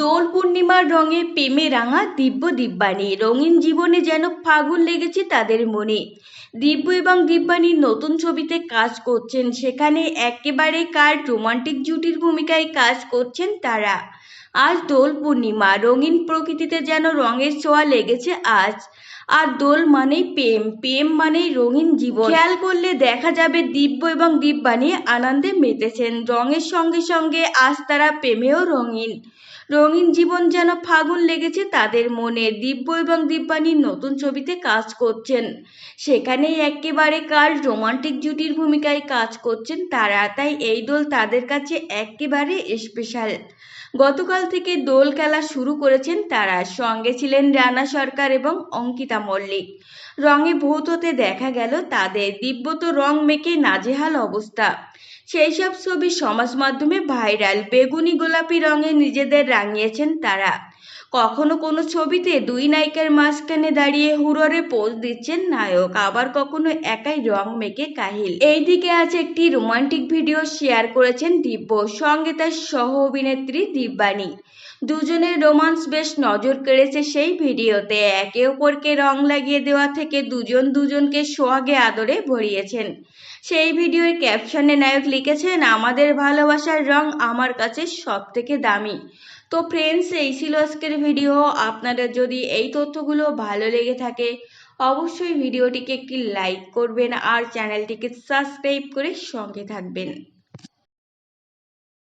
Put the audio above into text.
দোল পূর্ণিমার রঙে প্রেমে রাঙা দিব্য দিব্যানী রঙিন জীবনে যেন ফাগুন লেগেছে তাদের মনে। দিব্য এবং দিব্যানী নতুন ছবিতে কাজ করছেন, সেখানে একেবারে কার রোমান্টিক জুটির ভূমিকায় কাজ করছেন তারা। আজ দোল পূর্ণিমা, রঙিন প্রকৃতিতে যেন রঙের ছোঁয়া লেগেছে আজ। আর দোল মানেই প্রেম, প্রেম মানেই রঙিন জীবন। খেয়াল করলে দেখা যাবে দিব্য এবং দিব্যানী আনন্দে মেতেছেন, রঙের সঙ্গে সঙ্গে আজ তারা প্রেমেও রঙিন। রঙিন জীবন যেন ফাগুন লেগেছে তাদের মনে। দিব্য এবং দিব্যানী নতুন ছবিতে কাজ করছেন, সেখানেই একেবারে কাল রোমান্টিক জুটির ভূমিকায় কাজ করছেন তারা। তাই এই দোল তাদের কাছে একেবারে স্পেশাল। গতকাল থেকে দোল খেলা শুরু করেছেন তারা, সঙ্গে ছিলেন রানা সরকার এবং অঙ্কিতা মল্লিক। রঙে ভূত হতে দেখা গেল তাদের। দিব্য তো রং মেখে নাজেহাল অবস্থা, সেই সব ছবি সমাজ মাধ্যমে ভাইরাল। বেগুনি গোলাপি রঙে নিজেদের রাঙিয়েছেন তারা। কখনো কোনো ছবিতে দুই নায়িকার মাঝখানে দাঁড়িয়ে হুররে পোজ দিচ্ছেন নায়ক, আবার কখনো একাই রং মেখে কাহিল। এইদিকে আছে একটি রোমান্টিক ভিডিও শেয়ার করেছেন দিব্য, সঙ্গে তার সহ অভিনেত্রী দিব্যানী। দুজনের রোমান্স বেশ নজর কেড়েছে সেই ভিডিওতে। একে অপরকে রং লাগিয়ে দেওয়া থেকে দুজন দুজনকে সোহাগে আদরে ভরিয়েছেন। সেই ভিডিওর ক্যাপশনে নায়ক লিখেছেন, আমাদের ভালোবাসার রং আমার কাছে সব থেকে দামি। তো ফ্রেন্ডস, এই ছিল আজকের ভিডিও। আপনাদের যদি এই তথ্যগুলো ভালো লেগে থাকে অবশ্যই ভিডিওটিকে একটি লাইক করবেন আর চ্যানেলটিকে সাবস্ক্রাইব করে সঙ্গে থাকবেন।